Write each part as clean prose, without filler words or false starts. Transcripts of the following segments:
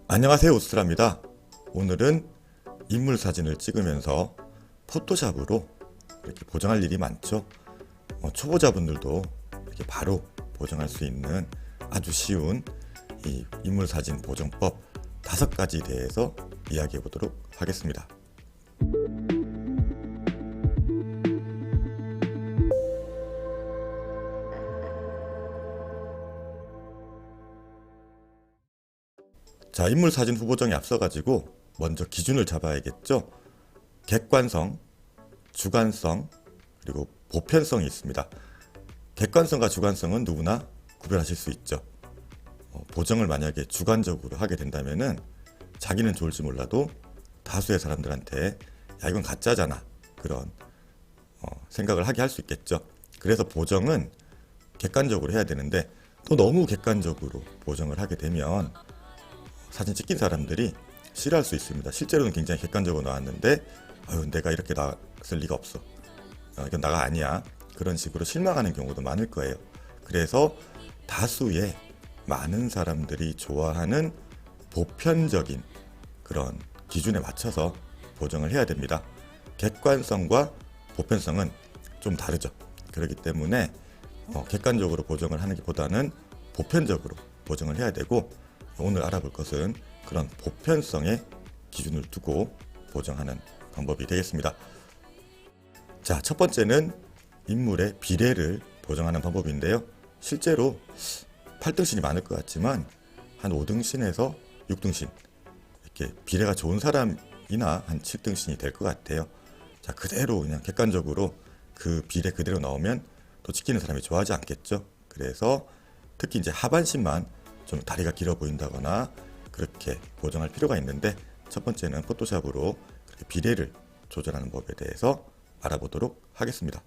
안녕하세요, 우스트라입니다. 오늘은 인물 사진을 찍으면서 포토샵으로 이렇게 보정할 일이 많죠. 초보자분들도 이렇게 바로 보정할 수 있는 아주 쉬운 이 인물 사진 보정법 5가지 대해서 이야기해 보도록 하겠습니다. 자, 인물 사진 후보정에 앞서가지고 먼저 기준을 잡아야겠죠. 객관성, 주관성, 그리고 보편성이 있습니다. 객관성과 주관성은 누구나 구별하실 수 있죠. 보정을 만약에 주관적으로 하게 된다면은 자기는 좋을지 몰라도 다수의 사람들한테 야, 이건 가짜잖아, 그런 생각을 하게 할 수 있겠죠. 그래서 보정은 객관적으로 해야 되는데 또 너무 객관적으로 보정을 하게 되면 사진 찍힌 사람들이 싫어할 수 있습니다. 실제로는 굉장히 객관적으로 나왔는데 아유, 내가 이렇게 나왔을 리가 없어, 이건 나가 아니야, 그런 식으로 실망하는 경우도 많을 거예요. 그래서 다수의 많은 사람들이 좋아하는 보편적인 그런 기준에 맞춰서 보정을 해야 됩니다. 객관성과 보편성은 좀 다르죠. 그렇기 때문에 객관적으로 보정을 하는 것보다는 보편적으로 보정을 해야 되고, 오늘 알아볼 것은 그런 보편성의 기준을 두고 보정하는 방법이 되겠습니다. 자, 첫 번째는 인물의 비례를 보정하는 방법인데요. 실제로 8등신이 많을 것 같지만 한 5등신에서 6등신, 이렇게 비례가 좋은 사람이나 한 7등신이 될 것 같아요. 자, 그대로 그냥 객관적으로 그 비례 그대로 나오면 또 찍히는 사람이 좋아하지 않겠죠. 그래서 특히 이제 하반신만 좀 다리가 길어 보인다거나 그렇게 보정할 필요가 있는데, 첫 번째는 포토샵으로 그렇게 비례를 조절하는 법에 대해서 알아보도록 하겠습니다.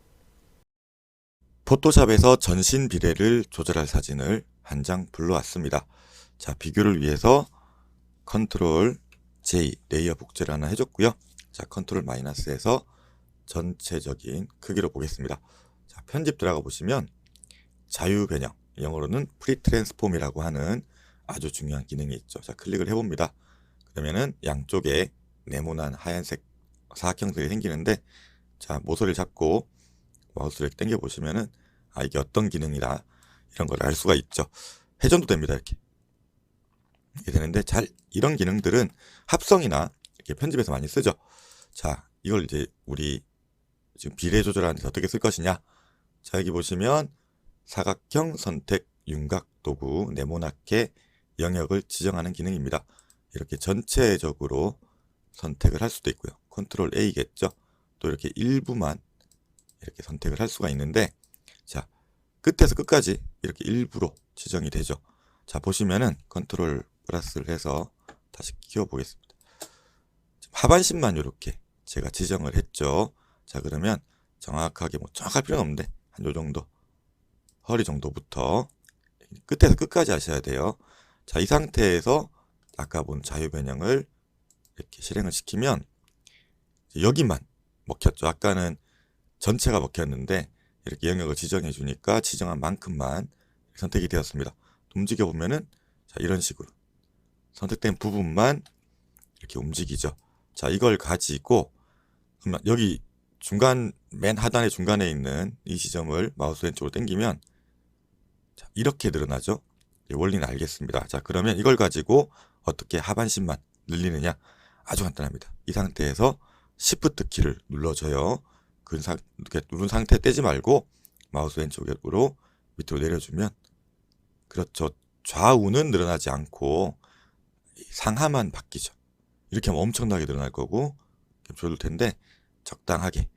포토샵에서 전신 비례를 조절할 사진을 한 장 불러왔습니다. 자, 비교를 위해서 컨트롤 J 레이어 복제를 하나 해줬고요. 자, 컨트롤 마이너스에서 전체적인 크기로 보겠습니다. 자, 편집 들어가 보시면 자유 변형, 영어로는 프리 트랜스폼이라고 하는 아주 중요한 기능이 있죠. 자, 클릭을 해봅니다. 그러면은 양쪽에 네모난 하얀색 사각형들이 생기는데, 자, 모서리를 잡고 마우스를 당겨 보시면은 이게 어떤 기능이다, 이런 걸 알 수가 있죠. 회전도 됩니다. 이렇게 되는데, 이런 기능들은 합성이나 이렇게 편집에서 많이 쓰죠. 자, 이걸 이제 우리 지금 비례 조절하는 데 어떻게 쓸 것이냐. 자, 여기 보시면 사각형 선택 윤곽 도구 네모나게 영역을 지정하는 기능입니다. 이렇게 전체적으로 선택을 할 수도 있고요. 컨트롤 A겠죠. 또 이렇게 일부만 이렇게 선택을 할 수가 있는데, 자, 끝에서 끝까지 이렇게 일부로 지정이 되죠. 자, 보시면은 컨트롤 플러스를 해서 다시 키워 보겠습니다. 하반신만 이렇게 제가 지정을 했죠. 자, 그러면 정확하게 정확할 필요는 없는데 한 요 정도, 허리 정도부터 끝에서 끝까지 하셔야 돼요. 자, 이 상태에서 아까 본 자유 변형을 이렇게 실행을 시키면 여기만 먹혔죠. 아까는 전체가 먹혔는데 이렇게 영역을 지정해 주니까 지정한 만큼만 선택이 되었습니다. 움직여 보면은 자, 이런 식으로 선택된 부분만 이렇게 움직이죠. 자, 이걸 가지고 그러면 여기 중간 맨 하단의 중간에 있는 이 지점을 마우스 왼쪽으로 당기면 자, 이렇게 늘어나죠. 원리는 알겠습니다. 자, 그러면 이걸 가지고 어떻게 하반신만 늘리느냐. 아주 간단합니다. 이 상태에서 Shift 키를 눌러줘요. 이렇게 누른 상태 떼지 말고 마우스 왼쪽으로 밑으로 내려주면, 그렇죠, 좌우는 늘어나지 않고 상하만 바뀌죠. 이렇게 하면 엄청나게 늘어날 거고 줄을 텐데, 적당하게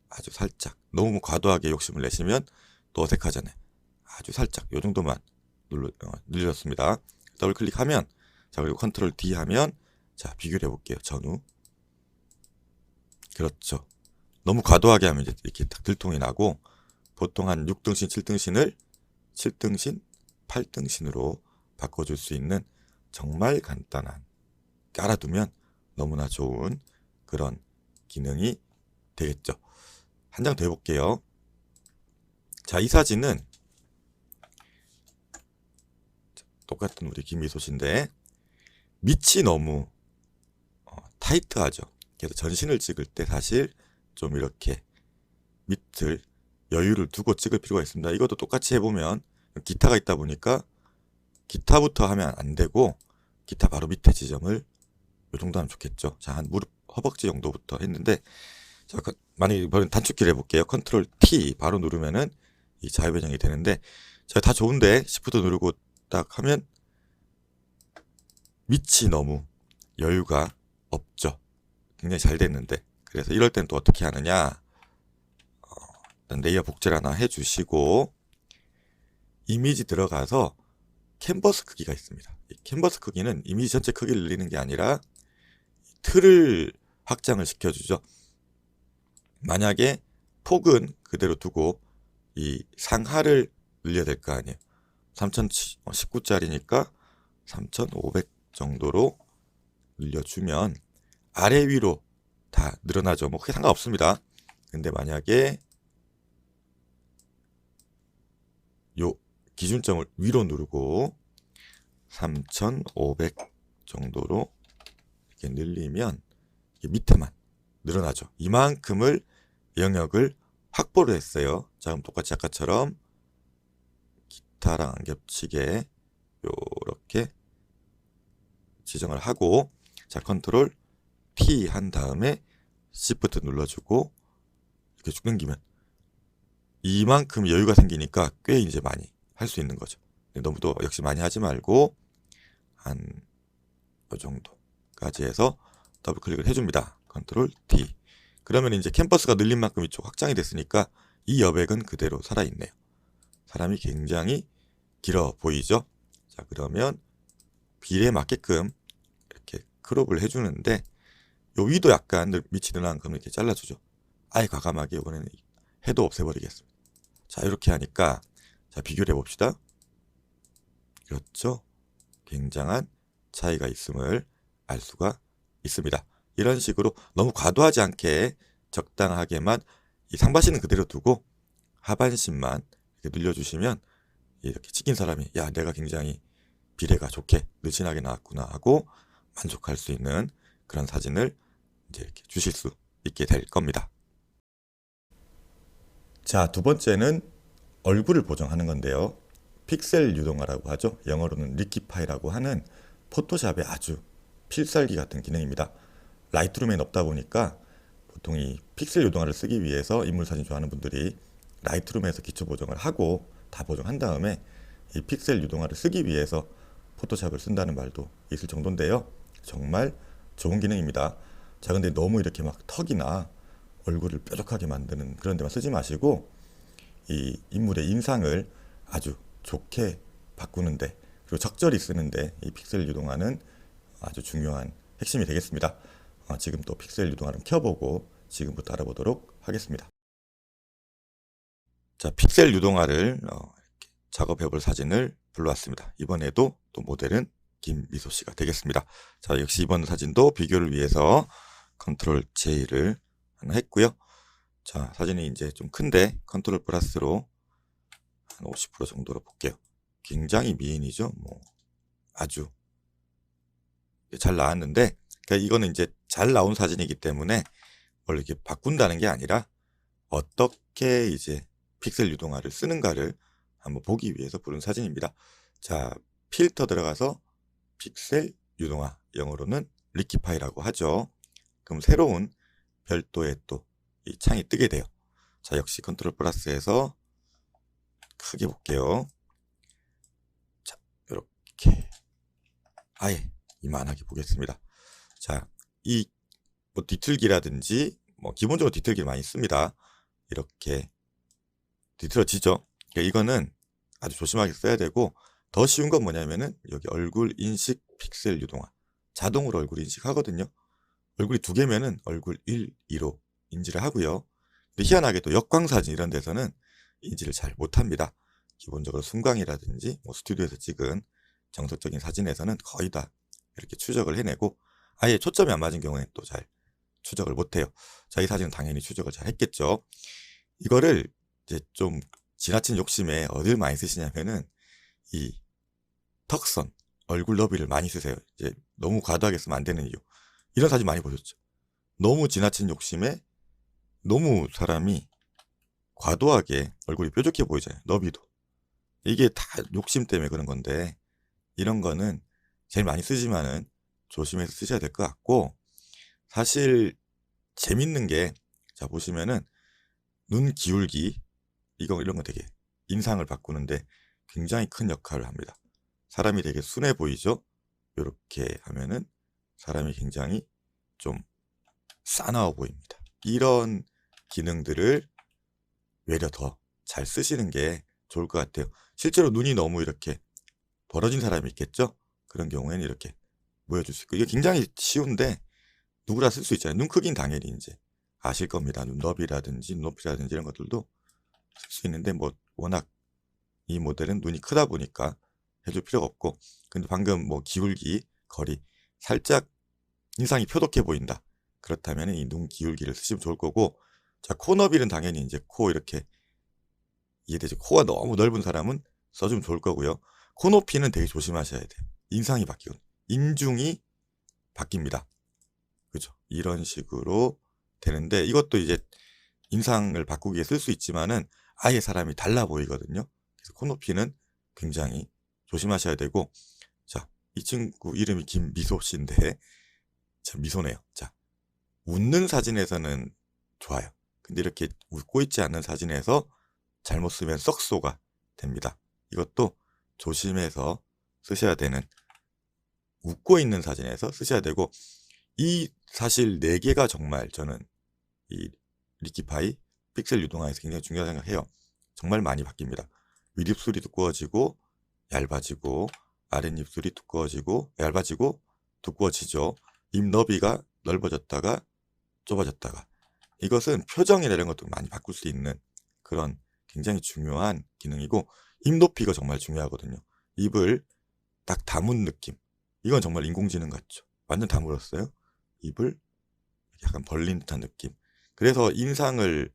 아주 살짝, 너무 과도하게 욕심을 내시면 또 어색하잖아요. 아주 살짝 요 정도만 늘렸습니다. 더블 클릭하면, 자, 그리고 컨트롤 D 하면, 자, 비교를 해볼게요. 전후. 그렇죠. 너무 과도하게 하면 이제 이렇게 딱 들통이 나고, 보통 한 6등신, 7등신을 7등신, 8등신으로 바꿔줄 수 있는 정말 간단한, 깔아두면 너무나 좋은 그런 기능이 되겠죠. 한 장 더 해볼게요. 자, 이 사진은 똑같은 우리 김미소 씨인데, 밑이 너무 타이트하죠. 그래서 전신을 찍을 때 사실 좀 이렇게 밑을 여유를 두고 찍을 필요가 있습니다. 이것도 똑같이 해보면 기타가 있다 보니까 기타부터 하면 안 되고 기타 바로 밑에 지점을 이 정도 하면 좋겠죠. 자, 한 무릎 허벅지 정도부터 했는데, 자, 만약에 이번엔 단축키를 해볼게요. 컨트롤 T 바로 누르면은 이 자유 변형이 되는데, 자, 다 좋은데 시프트 누르고 딱 하면 밑이 너무 여유가 없죠. 굉장히 잘 됐는데, 그래서 이럴 땐 또 어떻게 하느냐? 일단 레이어 복제를 하나 해주시고 이미지 들어가서 캔버스 크기가 있습니다. 이 캔버스 크기는 이미지 전체 크기를 늘리는 게 아니라 틀을 확장을 시켜주죠. 만약에 폭은 그대로 두고 이 상하를 늘려야 될 거 아니에요. 3019짜리니까 3500 정도로 늘려주면 아래 위로 다 늘어나죠. 뭐 크게 상관없습니다. 근데 만약에 요 기준점을 위로 누르고 3500 정도로 이렇게 늘리면 밑에만 늘어나죠. 이만큼을 영역을 확보를 했어요. 자, 그럼 똑같이 아까처럼 기타랑 안 겹치게 요렇게 지정을 하고, 자, 컨트롤 T 한 다음에 Shift 눌러주고 이렇게 쭉 당기면 이만큼 여유가 생기니까 꽤 이제 많이 할 수 있는 거죠. 너무 또 역시 많이 하지 말고 한 이 정도까지 해서 더블 클릭을 해줍니다. 컨트롤 T. 그러면 이제 캔버스가 늘린 만큼 이쪽 확장이 됐으니까 이 여백은 그대로 살아있네요. 사람이 굉장히 길어 보이죠? 자, 그러면 비례에 맞게끔 이렇게 크롭을 해주는데 요 위도 약간 밑이 늘어난 거 이렇게 잘라주죠. 아예 과감하게 이번에는 해도 없애버리겠습니다. 자, 이렇게 하니까 자, 비교를 해봅시다. 그렇죠? 굉장한 차이가 있음을 알 수가 있습니다. 이런 식으로 너무 과도하지 않게 적당하게만 이 상반신은 그대로 두고 하반신만 이렇게 늘려주시면 이렇게 찍힌 사람이 야, 내가 굉장히 비례가 좋게 늘씬하게 나왔구나 하고 만족할 수 있는 그런 사진을 이제 이렇게 주실 수 있게 될 겁니다. 자, 두 번째는 얼굴을 보정하는 건데요. 픽셀 유동화라고 하죠. 영어로는 리키파이라고 하는 포토샵의 아주 필살기 같은 기능입니다. 라이트룸에 없다 보니까 보통 이 픽셀 유동화를 쓰기 위해서 인물 사진 좋아하는 분들이 라이트룸에서 기초 보정을 하고 다 보정한 다음에 이 픽셀 유동화를 쓰기 위해서 포토샵을 쓴다는 말도 있을 정도인데요. 정말 좋은 기능입니다. 자, 근데 너무 이렇게 막 턱이나 얼굴을 뾰족하게 만드는 그런 데만 쓰지 마시고 이 인물의 인상을 아주 좋게 바꾸는데, 그리고 적절히 쓰는데 이 픽셀 유동화는 아주 중요한 핵심이 되겠습니다. 지금 또 픽셀 유동화를 켜보고 지금부터 알아보도록 하겠습니다. 자, 픽셀 유동화를 이렇게 작업해볼 사진을 불러왔습니다. 이번에도 또 모델은 김미소 씨가 되겠습니다. 자, 역시 이번 사진도 비교를 위해서 컨트롤 J를 하나 했고요. 자, 사진이 이제 좀 큰데 컨트롤 플러스로 한 50% 정도로 볼게요. 굉장히 미인이죠. 뭐 아주 잘 나왔는데, 그러니까 이거는 이제 잘 나온 사진이기 때문에 원래 이렇게 바꾼다는 게 아니라 어떻게 이제 픽셀 유동화를 쓰는가를 한번 보기 위해서 부른 사진입니다. 자, 필터 들어가서 픽셀 유동화, 영어로는 리키파이라고 하죠. 그럼 새로운 별도의 또 이 창이 뜨게 돼요. 자, 역시 컨트롤 플러스에서 크게 볼게요. 자, 이렇게 아예 이만하게 보겠습니다. 자, 이 뭐 뒤틀기라든지 뭐 기본적으로 뒤틀기 많이 씁니다. 이렇게 뒤틀어지죠. 그러니까 이거는 아주 조심하게 써야 되고, 더 쉬운 건 뭐냐면은 여기 얼굴 인식 픽셀 유동화, 자동으로 얼굴 인식하거든요. 얼굴이 두 개면은 얼굴 1, 2로 인지를 하고요. 근데 희한하게도 역광사진 이런 데서는 인지를 잘 못합니다. 기본적으로 순광이라든지 뭐 스튜디오에서 찍은 정석적인 사진에서는 거의 다 이렇게 추적을 해내고, 아예 초점이 안 맞은 경우에 또 잘 추적을 못해요. 자, 이 사진은 당연히 추적을 잘 했겠죠. 이거를 이제 좀 지나친 욕심에 어딜 많이 쓰시냐면은 이 턱선, 얼굴 너비를 많이 쓰세요. 이제 너무 과도하게 쓰면 안 되는 이유. 이런 사진 많이 보셨죠? 너무 지나친 욕심에 너무 사람이 과도하게 얼굴이 뾰족해 보이잖아요. 너비도. 이게 다 욕심 때문에 그런 건데 이런 거는 제일 많이 쓰지만은 조심해서 쓰셔야 될 것 같고 사실 재밌는 게 자 보시면은 눈 기울기 이런 거 되게 인상을 바꾸는데 굉장히 큰 역할을 합니다. 사람이 되게 순해 보이죠? 이렇게 하면은 사람이 굉장히 좀 싸나워 보입니다. 이런 기능들을 외려 더 잘 쓰시는 게 좋을 것 같아요. 실제로 눈이 너무 이렇게 벌어진 사람이 있겠죠? 그런 경우에는 이렇게 보여줄 수 있고 이게 굉장히 쉬운데 누구나 쓸 수 있잖아요. 눈 크기는 당연히 이제 아실 겁니다. 눈너비라든지 눈높이라든지 이런 것들도 쓸 수 있는데 뭐 워낙 이 모델은 눈이 크다 보니까 해줄 필요가 없고 근데 방금 뭐 기울기, 거리 살짝 인상이 표독해 보인다. 그렇다면 이 눈 기울기를 쓰시면 좋을 거고 자 코너비는 당연히 이제 코 이렇게 이해되죠. 코가 너무 넓은 사람은 써주면 좋을 거고요. 코 높이는 되게 조심하셔야 돼요. 인상이 바뀌고 인중이 바뀝니다. 그죠? 이런 식으로 되는데 이것도 이제 인상을 바꾸기 위해 쓸 수 있지만은 아예 사람이 달라 보이거든요. 그래서 코 높이는 굉장히 조심하셔야 되고 자, 이 친구 이름이 김미소 씨인데 자, 미소네요. 자, 웃는 사진에서는 좋아요. 근데 이렇게 웃고 있지 않는 사진에서 잘못 쓰면 썩소가 됩니다. 이것도 조심해서 쓰셔야 되는 웃고 있는 사진에서 쓰셔야 되고 이 사실 4개가 정말 저는 이 리키파이 픽셀 유동화에서 굉장히 중요하다고 생각해요. 정말 많이 바뀝니다. 윗입술이 두꺼워지고 얇아지고 아랫입술이 두꺼워지고 얇아지고 두꺼워지죠. 입 너비가 넓어졌다가 좁아졌다가 이것은 표정이나 이런 것도 많이 바꿀 수 있는 그런 굉장히 중요한 기능이고 입 높이가 정말 중요하거든요. 입을 딱 다문 느낌 이건 정말 인공지능 같죠. 완전 다물었어요. 입을 약간 벌린 듯한 느낌. 그래서 인상을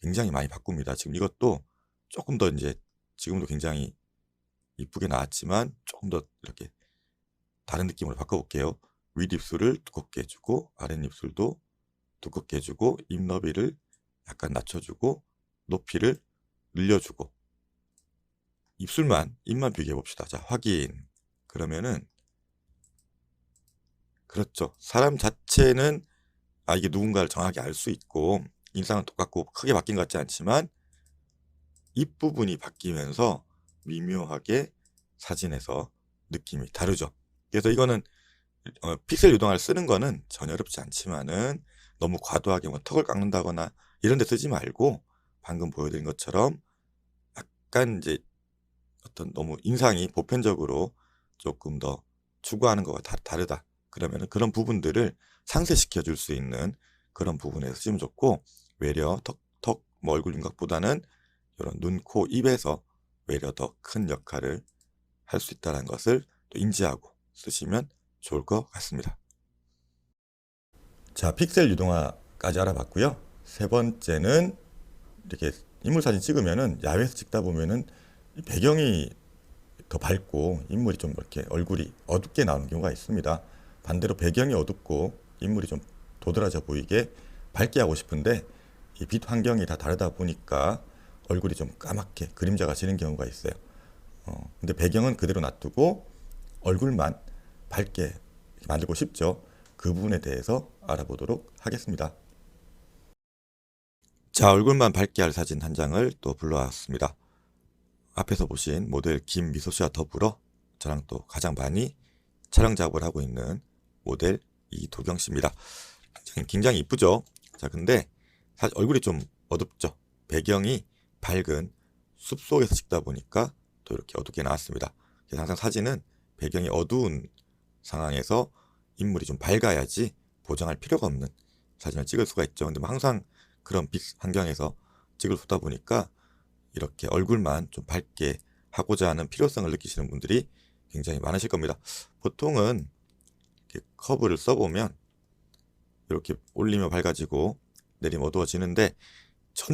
굉장히 많이 바꿉니다. 지금 이것도 조금 더 이제 지금도 굉장히 이쁘게 나왔지만 조금 더 이렇게 다른 느낌으로 바꿔볼게요. 윗입술을 두껍게 해주고 아랫입술도 두껍게 해주고 입 너비를 약간 낮춰주고 높이를 늘려주고 입만 비교해 봅시다. 자 확인. 그러면은 그렇죠. 사람 자체는 이게 누군가를 정확히 알 수 있고 인상은 똑같고 크게 바뀐 것 같지 않지만 입 부분이 바뀌면서 미묘하게 사진에서 느낌이 다르죠. 그래서 이거는 픽셀 유동화를 쓰는 거는 전혀 어렵지 않지만은 너무 과도하게 뭐 턱을 깎는다거나 이런 데 쓰지 말고 방금 보여드린 것처럼 약간 이제 어떤 너무 인상이 보편적으로 조금 더 추구하는 거와 다르다. 그러면은 그런 부분들을 상쇄시켜 줄 수 있는 그런 부분에서 쓰면 좋고 외려 턱, 뭐 얼굴 윤곽보다는 이런 눈, 코, 입에서 외려 더 큰 역할을 할 수 있다는 것을 또 인지하고 쓰시면 좋을 것 같습니다. 자, 픽셀 유동화까지 알아봤고요. 세 번째는 이렇게 인물 사진 찍으면은 야외에서 찍다 보면은 배경이 더 밝고 인물이 좀 이렇게 얼굴이 어둡게 나오는 경우가 있습니다. 반대로 배경이 어둡고 인물이 좀 도드라져 보이게 밝게 하고 싶은데 이 빛 환경이 다 다르다 보니까 얼굴이 좀 까맣게 그림자가 지는 경우가 있어요. 근데 배경은 그대로 놔두고 얼굴만 밝게 만들고 싶죠. 그 부분에 대해서 알아보도록 하겠습니다. 자, 얼굴만 밝게 할 사진 한 장을 또 불러왔습니다. 앞에서 보신 모델 김미소 씨와 더불어 저랑 또 가장 많이 촬영 작업을 하고 있는 모델 이도경 씨입니다. 굉장히 이쁘죠? 자, 근데 사실 얼굴이 좀 어둡죠? 배경이 밝은 숲속에서 찍다 보니까 또 이렇게 어둡게 나왔습니다. 그래서 항상 사진은 배경이 어두운 상황에서 인물이 좀 밝아야지 보정할 필요가 없는 사진을 찍을 수가 있죠. 근데 뭐 항상 그런 빛 환경에서 찍을 수 없다 보니까 이렇게 얼굴만 좀 밝게 하고자 하는 필요성을 느끼시는 분들이 굉장히 많으실 겁니다. 보통은 이렇게 커브를 써보면 이렇게 올리면 밝아지고 내리면 어두워지는데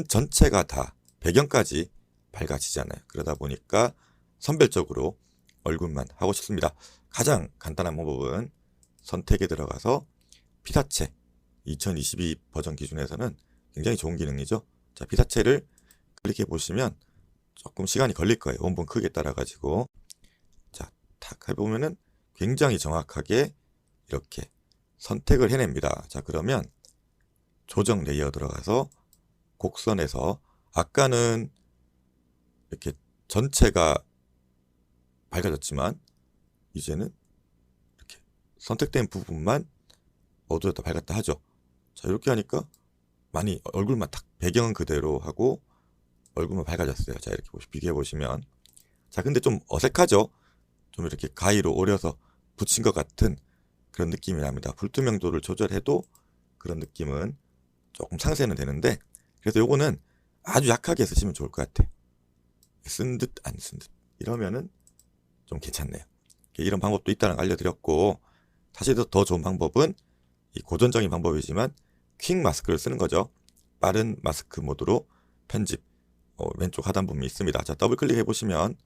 전체가 다 배경까지 밝아지잖아요. 그러다 보니까 선별적으로 얼굴만 하고 싶습니다. 가장 간단한 방법은 선택에 들어가서 피사체 2022 버전 기준에서는 굉장히 좋은 기능이죠. 자, 피사체를 클릭해 보시면 조금 시간이 걸릴 거예요. 원본 크기에 따라 가지고. 자, 탁 해보면은 굉장히 정확하게 이렇게 선택을 해냅니다. 자, 그러면 조정 레이어 들어가서 곡선에서 아까는 이렇게 전체가 밝아졌지만 이제는 이렇게 선택된 부분만 어두웠다 밝았다 하죠. 자, 이렇게 하니까 많이 얼굴만 딱 배경은 그대로 하고 얼굴만 밝아졌어요. 자, 이렇게 비교해 보시면, 자, 근데 좀 어색하죠. 좀 이렇게 가위로 오려서 붙인 것 같은 그런 느낌이 납니다. 불투명도를 조절해도 그런 느낌은 조금 상쇄는 되는데, 그래서 요거는 아주 약하게 쓰시면 좋을 것 같아요. 쓴 듯 안 쓴 듯 이러면은 좀 괜찮네요. 이런 방법도 있다는 걸 알려드렸고, 사실 더 좋은 방법은 이 고전적인 방법이지만 퀵 마스크를 쓰는 거죠. 빠른 마스크 모드로 편집, 왼쪽 하단 부분이 있습니다. 자, 더블 클릭해 보시면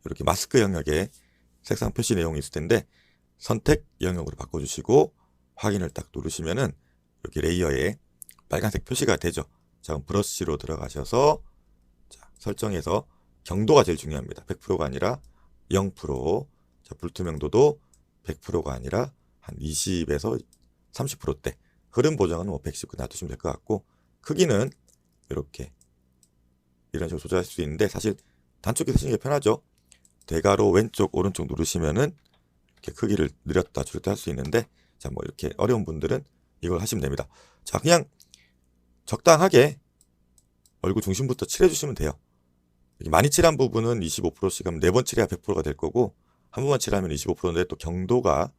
이렇게 마스크 영역에 색상 표시 내용이 있을 텐데 선택 영역으로 바꿔주시고 확인을 딱 누르시면은 이렇게 레이어에 빨간색 표시가 되죠. 자, 그럼 브러쉬로 들어가셔서 자, 설정에서 경도가 제일 중요합니다. 100%가 아니라 0%. 자, 불투명도도 100%가 아니라 한 20에서 30%대. 흐름 보정은 뭐 110 놔두시면 될 것 같고, 크기는 이렇게 이런 식으로 조절할 수 있는데 사실 단축키 쓰시는 게 편하죠. 대괄호 왼쪽 오른쪽 누르시면은 이렇게 크기를 늘렸다 줄였다 할 수 있는데, 자, 뭐 이렇게 어려운 분들은 이걸 하시면 됩니다. 자, 그냥 적당하게 얼굴 중심부터 칠해 주시면 돼요. 많이 칠한 부분은 25%씩 하면 4번 칠해야 100%가 될 거고, 한 번만 칠하면 25%인데 또 경도가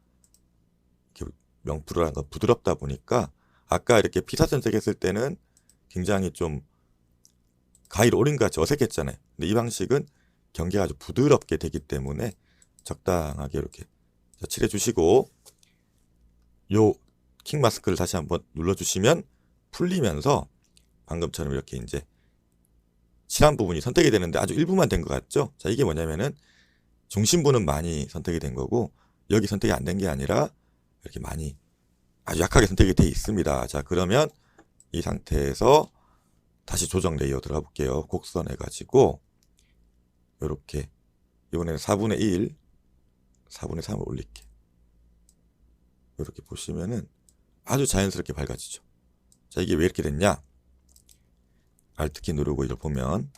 이렇게 0%라는 건 부드럽다 보니까 아까 이렇게 피사 선택했을 때는 굉장히 좀 가위로 오린 것 같이 어색했잖아요. 근데 이 방식은 경계가 아주 부드럽게 되기 때문에 적당하게 이렇게 칠해 주시고, 요 킥 마스크를 다시 한번 눌러주시면 풀리면서 방금처럼 이렇게 이제 칠한 부분이 선택이 되는데 아주 일부만 된 것 같죠? 자, 이게 뭐냐면은 중심부는 많이 선택이 된 거고 여기 선택이 안 된 게 아니라 이렇게 많이 아주 약하게 선택이 돼 있습니다. 자, 그러면 이 상태에서 다시 조정 레이어 들어가 볼게요. 곡선 해가지고 이렇게 이번에는 4분의 1, 4분의 3을 올릴게. 이렇게 보시면은 아주 자연스럽게 밝아지죠. 자, 이게 왜 이렇게 됐냐? Alt키 누르고 이걸 보면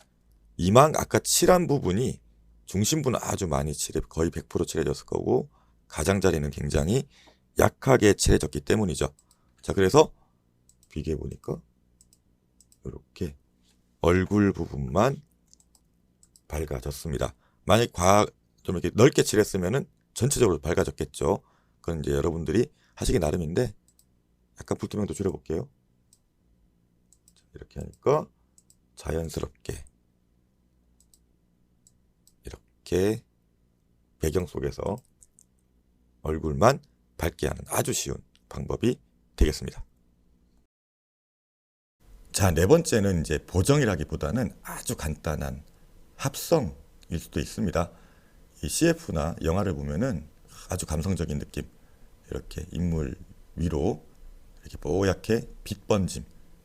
이만 아까 칠한 부분이 중심부는 아주 많이 거의 100% 칠해졌을 거고 가장자리는 굉장히 약하게 칠해졌기 때문이죠. 자, 그래서 비교해 보니까 이렇게 얼굴 부분만 밝아졌습니다. 만약 좀 이렇게 넓게 칠했으면은 전체적으로 밝아졌겠죠. 그건 이제 여러분들이 하시기 나름인데 약간 불투명도 줄여볼게요. 이렇게 하니까 자연스럽게 이렇게 배경 속에서 얼굴만 밝게 하는 아주 쉬운 방법이 되겠습니다. 자, 네 번째는 이제 보정이라기보다는 아주 간단한 합성일 수도 있습니다. 이 CF나 영화를 보면은 아주 감성적인 느낌, 이렇게 인물 위로 이렇게 뽀얗게 빛 번짐,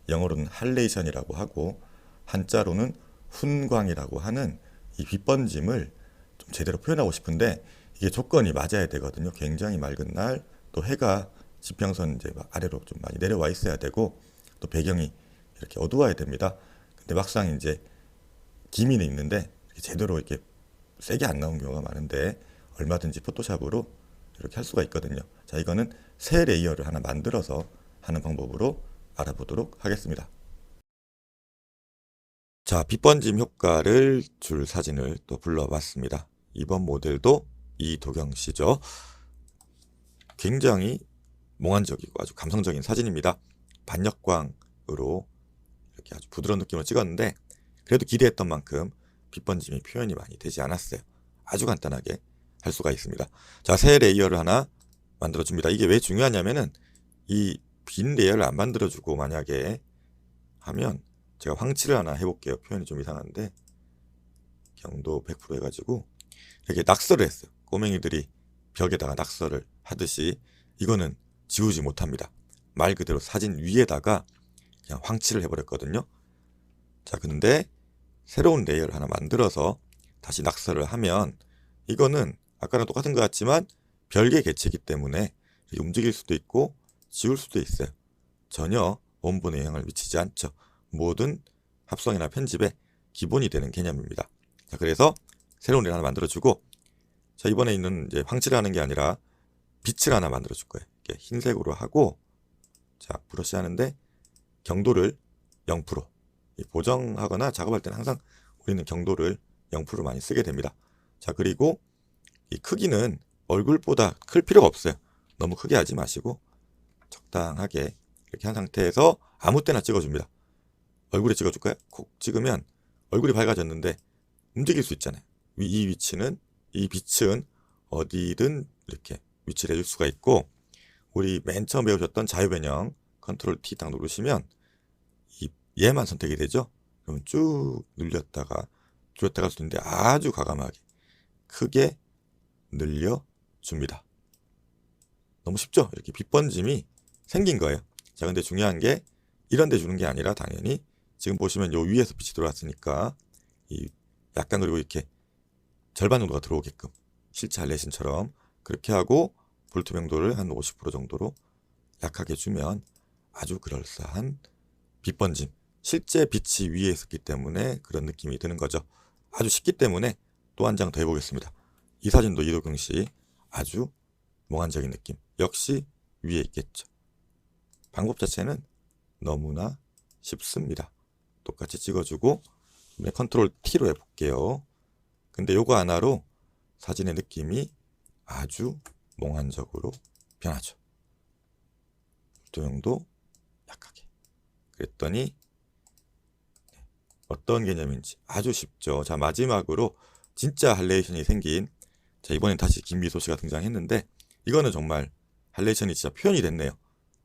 영어로는 할레이션이라고 하고 한자로는 훈광이라고 하는 이 빛 번짐을 좀 제대로 표현하고 싶은데 이게 조건이 맞아야 되거든요. 굉장히 맑은 날, 또 해가 지평선 이제 아래로 좀 많이 내려와 있어야 되고, 또 배경이 이렇게 어두워야 됩니다. 근데 막상 이제 기미는 있는데 제대로 이렇게 세게 안 나온 경우가 많은데 얼마든지 포토샵으로 이렇게 할 수가 있거든요. 자, 이거는 새 레이어를 하나 만들어서 하는 방법으로 알아보도록 하겠습니다. 자, 빛 번짐 효과를 줄 사진을 또 불러봤습니다. 이번 모델도 이도경씨죠. 굉장히 몽환적이고 아주 감성적인 사진입니다. 반역광으로 이렇게 아주 부드러운 느낌으로 찍었는데 그래도 기대했던 만큼 빛 번짐이 표현이 많이 되지 않았어요. 아주 간단하게 할 수가 있습니다. 자, 새 레이어를 하나 만들어줍니다. 이게 왜 중요하냐면은 이 빈 레이어를 안 만들어주고 만약에 하면 제가 황칠을 하나 해볼게요. 표현이 좀 이상한데 경도 100% 해가지고 이렇게 낙서를 했어요. 꼬맹이들이 벽에다가 낙서를 하듯이 이거는 지우지 못합니다. 말 그대로 사진 위에다가 그냥 황칠을 해버렸거든요. 자, 근데 새로운 레이어를 하나 만들어서 다시 낙서를 하면 이거는 아까랑 똑같은 것 같지만 별개 객체이기 때문에 움직일 수도 있고 지울 수도 있어요. 전혀 원본에 영향을 미치지 않죠. 모든 합성이나 편집에 기본이 되는 개념입니다. 자, 그래서 새로운 레이어 하나 만들어주고, 자, 이번에 있는 이제 황칠을 하는 게 아니라 빛을 하나 만들어줄 거예요. 이렇게 흰색으로 하고, 자, 브러쉬 하는데 경도를 0%. 보정하거나 작업할 때는 항상 우리는 경도를 0% 많이 쓰게 됩니다. 자, 그리고 이 크기는 얼굴보다 클 필요가 없어요. 너무 크게 하지 마시고 적당하게 이렇게 한 상태에서 아무 때나 찍어줍니다. 얼굴에 찍어줄까요? 콕 찍으면 얼굴이 밝아졌는데 움직일 수 있잖아요. 이 위치는, 이 빛은 어디든 이렇게 위치를 해줄 수가 있고, 우리 맨 처음 배우셨던 자유변형 컨트롤 T 딱 누르시면 얘만 선택이 되죠. 그럼 쭉 늘렸다가 줄였다가 할 수 있는데 아주 과감하게 크게 늘려줍니다. 너무 쉽죠? 이렇게 빛 번짐이 생긴 거예요. 자, 근데 중요한 게 이런 데 주는 게 아니라 당연히 지금 보시면 요 위에서 빛이 들어왔으니까 이 약간, 그리고 이렇게 절반 정도가 들어오게끔 실제 할레이션처럼 그렇게 하고 볼트 명도를 한 50% 정도로 약하게 주면 아주 그럴싸한 빛 번짐, 실제 빛이 위에 있었기 때문에 그런 느낌이 드는 거죠. 아주 쉽기 때문에 또 한 장 더 해보겠습니다. 이 사진도 이도경 씨 아주 몽환적인 느낌, 역시 위에 있겠죠. 방법 자체는 너무나 쉽습니다. 똑같이 찍어주고 컨트롤 T로 해볼게요. 근데 요거 하나로 사진의 느낌이 아주 몽환적으로 변하죠. 조명도 약하게. 그랬더니 어떤 개념인지 아주 쉽죠. 자, 마지막으로 진짜 할레이션이 생긴, 자, 이번엔 다시 김미소 씨가 등장했는데 이거는 정말 할레이션이 진짜 표현이 됐네요.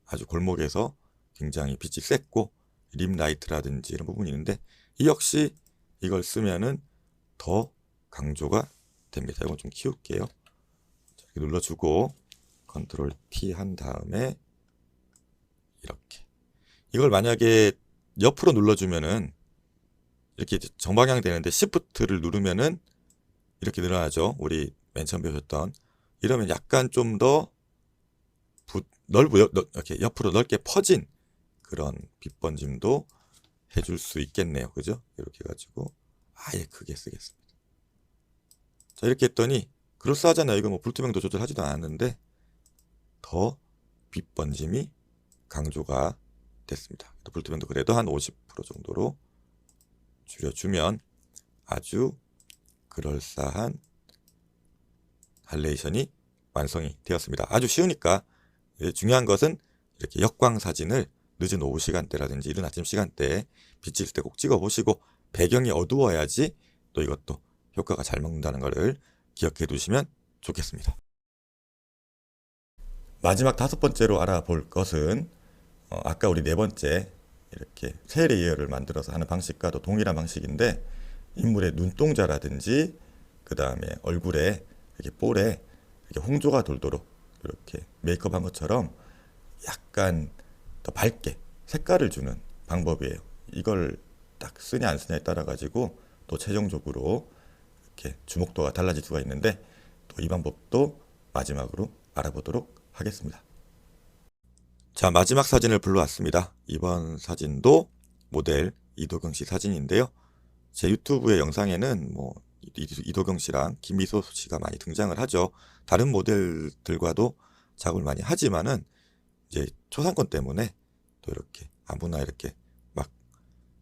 아주 골목에서 굉장히 빛이 셌고 립라이트라든지 이런 부분이 있는데 이 역시 이걸 쓰면은 더 강조가 됩니다. 이건 좀 키울게요. 자, 이렇게 눌러주고 컨트롤 T 한 다음에 이렇게, 이걸 만약에 옆으로 눌러주면은 이렇게 정방향 되는데 시프트를 누르면은 이렇게 늘어나죠. 우리 맨 처음 배우셨던. 이러면 약간 좀 더 이렇게 옆으로 넓게 퍼진 그런 빛 번짐도 해줄 수 있겠네요. 그죠? 이렇게 해가지고 아예 크게 쓰겠습니다. 자, 이렇게 했더니 그럴싸하잖아요. 이거 뭐 불투명도 조절하지도 않았는데 더 빛 번짐이 강조가 됐습니다. 불투명도 그래도 한 50% 정도로 줄여주면 아주 그럴싸한 할레이션이 완성이 되었습니다. 아주 쉬우니까. 중요한 것은 이렇게 역광 사진을 늦은 오후 시간대라든지 이른 아침 시간대에 빛이 있을 때 꼭 찍어 보시고 배경이 어두워야지 또 이것도 효과가 잘 먹는다는 것을 기억해 두시면 좋겠습니다. 마지막 5번째로 알아볼 것은 아까 우리 4번째 이렇게 새 레이어를 만들어서 하는 방식과도 동일한 방식인데, 인물의 눈동자라든지 그 다음에 얼굴에 이렇게 볼에 이렇게 홍조가 돌도록 이렇게 메이크업 한 것처럼 약간 더 밝게 색깔을 주는 방법이에요. 이걸 딱 쓰냐 안 쓰냐에 따라 가지고 또 최종적으로 이렇게 주목도가 달라질 수가 있는데, 또 이 방법도 마지막으로 알아보도록 하겠습니다. 자, 마지막 사진을 불러왔습니다. 이번 사진도 모델 이도경 씨 사진인데요. 제 유튜브의 영상에는 뭐 이도경 씨랑 김미소 씨가 많이 등장을 하죠. 다른 모델들과도 작업을 많이 하지만은 이제 초상권 때문에 또 이렇게 아무나 이렇게 막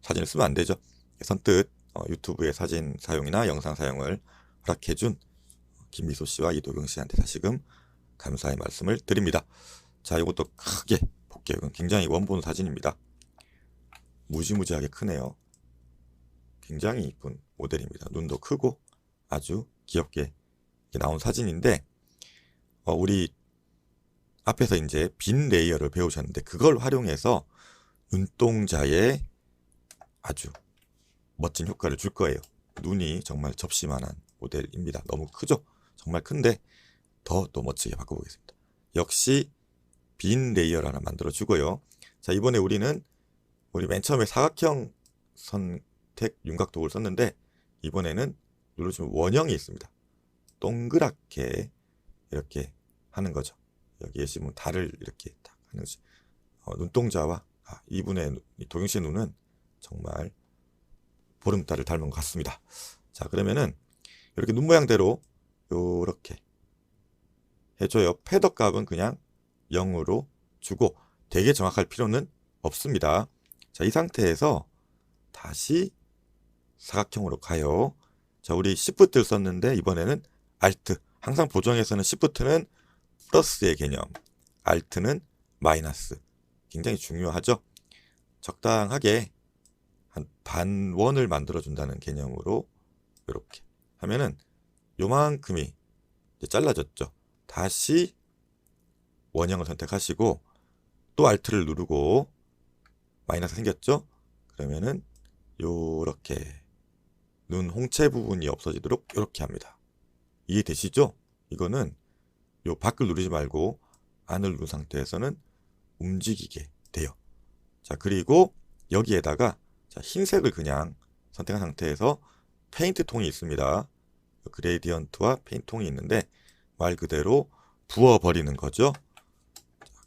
사진을 쓰면 안 되죠. 선뜻 유튜브의 사진 사용이나 영상 사용을 허락해준 김미소 씨와 이도경 씨한테 다시금 감사의 말씀을 드립니다. 자, 이것도 크게 볼게요. 이건 굉장히 원본 사진입니다. 무지무지하게 크네요. 굉장히 이쁜 모델입니다. 눈도 크고 아주 귀엽게 나온 사진인데, 우리 앞에서 이제 빈 레이어를 배우셨는데 그걸 활용해서 눈동자에 아주 멋진 효과를 줄 거예요. 눈이 정말 접시만한 모델입니다. 너무 크죠? 정말 큰데 더 멋지게 바꿔보겠습니다. 역시 빈 레이어를 하나 만들어 주고요. 자, 이번에 우리 맨 처음에 사각형 선택 윤곽 도구를 썼는데 이번에는 누르시면 원형이 있습니다. 동그랗게 이렇게 하는 거죠. 여기에 지금 달을 이렇게 딱 하는 거죠. 눈동자와 이분의 도경씨의 눈은 정말 보름달을 닮은 것 같습니다. 자, 그러면은 이렇게 눈 모양대로 이렇게 해줘요. 패더 값은 그냥 0으로 주고 되게 정확할 필요는 없습니다. 자, 이 상태에서 다시 사각형으로 가요. 자, 우리 Shift를 썼는데 이번에는 Alt. 항상 보정에서는 Shift는 플러스의 개념, Alt는 마이너스. 굉장히 중요하죠. 적당하게 한 반원을 만들어 준다는 개념으로 이렇게 하면은 요만큼이 이제 잘라졌죠. 다시 원형을 선택하시고 또 Alt를 누르고 마이너스 생겼죠? 그러면은 요렇게 눈 홍채 부분이 없어지도록 이렇게 합니다. 이해되시죠? 이거는 요 밖을 누르지 말고 안을 누른 상태에서는 움직이게 돼요. 자, 그리고 여기에다가 흰색을 그냥 선택한 상태에서 페인트 통이 있습니다. 그레디언트와 페인트 통이 있는데 말 그대로 부어버리는 거죠.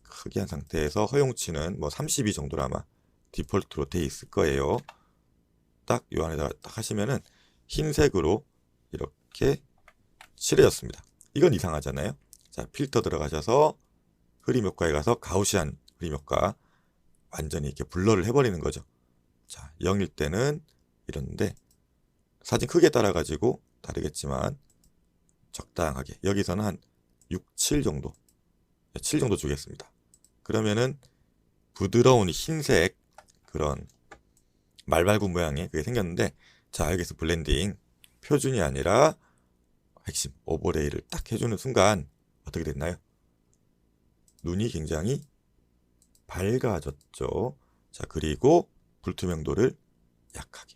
크게 한 상태에서 허용치는 뭐 32 정도로 아마 디폴트로 돼 있을 거예요. 딱 요 안에다가 딱 하시면은 흰색으로 이렇게 칠해졌습니다. 이건 이상하잖아요. 자, 필터 들어가셔서 흐림 효과에 가서 가우시안 흐림 효과 완전히 이렇게 블러를 해버리는 거죠. 자, 0일 때는 이런데 사진 크게 따라가지고 다르겠지만 적당하게 여기서는 한 6, 7 정도 7 정도 주겠습니다. 그러면은 부드러운 흰색 그런 말발굽 모양의 그게 생겼는데 자, 여기서 블렌딩 표준이 아니라 핵심 오버레이를 딱 해주는 순간 어떻게 됐나요? 눈이 굉장히 밝아졌죠. 자, 그리고 불투명도를 약하게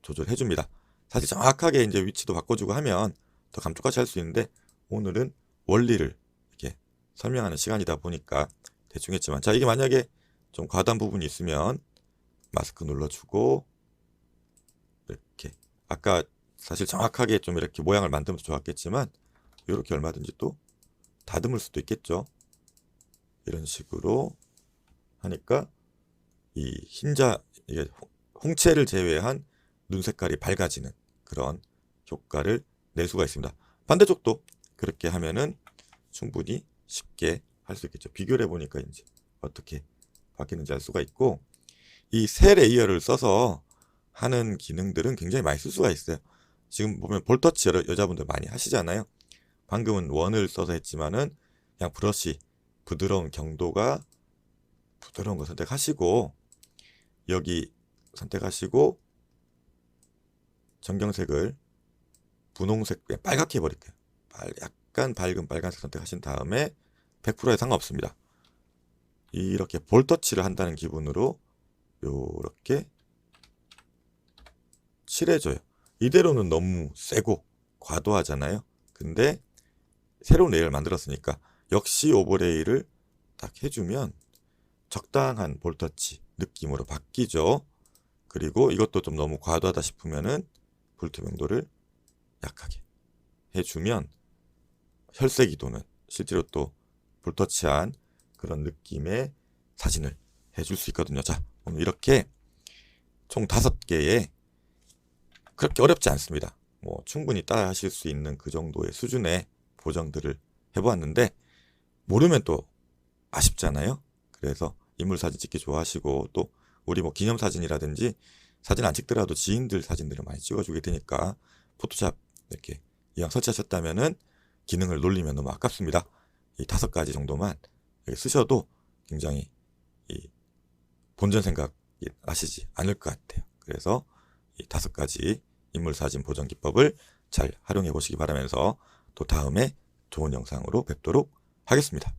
조절해 줍니다. 사실 정확하게 이제 위치도 바꿔주고 하면 더 감쪽같이 할 수 있는데 오늘은 원리를 이렇게 설명하는 시간이다 보니까 대충 했지만 자, 이게 만약에 좀 과도한 부분이 있으면 마스크 눌러주고 이렇게 아까 사실 정확하게 좀 이렇게 모양을 만들면 좋았겠지만 이렇게 얼마든지 또 다듬을 수도 있겠죠. 이런 식으로 하니까 이 흰자 이게 홍채를 제외한 눈 색깔이 밝아지는 그런 효과를 낼 수가 있습니다. 반대쪽도 그렇게 하면은 충분히 쉽게 할 수 있겠죠. 비교를 해보니까 이제 어떻게 바뀌는지 알 수가 있고 이 세 레이어를 써서 하는 기능들은 굉장히 많이 쓸 수가 있어요. 지금 보면 볼터치 여자분들 많이 하시잖아요. 방금은 원을 써서 했지만은 그냥 브러쉬 부드러운 경도가 부드러운 거 선택하시고 여기 선택하시고 전경색을 분홍색 빨갛게 해버릴게요. 약간 밝은 빨간색 선택하신 다음에 100%에 상관없습니다. 이렇게 볼터치를 한다는 기분으로 요렇게 칠해줘요. 이대로는 너무 세고 과도하잖아요. 근데 새로운 레이어를 만들었으니까 역시 오버레이를 딱 해주면 적당한 볼터치 느낌으로 바뀌죠. 그리고 이것도 좀 너무 과도하다 싶으면은 불투명도를 약하게 해주면 혈색 이도는 실제로 또 볼터치한 그런 느낌의 사진을 해줄 수 있거든요. 자, 오늘 이렇게 총 5개의 그렇게 어렵지 않습니다. 뭐 충분히 따라 하실 수 있는 그 정도의 수준의 보정들을 해보았는데 모르면 또 아쉽잖아요. 그래서 인물 사진 찍기 좋아하시고 또 우리 뭐 기념사진이라든지 사진 안 찍더라도 지인들 사진들을 많이 찍어주게 되니까 포토샵 이렇게 이왕 설치하셨다면은 기능을 놀리면 너무 아깝습니다. 이 5가지 정도만 쓰셔도 굉장히 이 본전 생각 나시지 않을 것 같아요. 그래서 이 5가지 인물 사진 보정 기법을 잘 활용해 보시기 바라면서 또 다음에 좋은 영상으로 뵙도록 하겠습니다.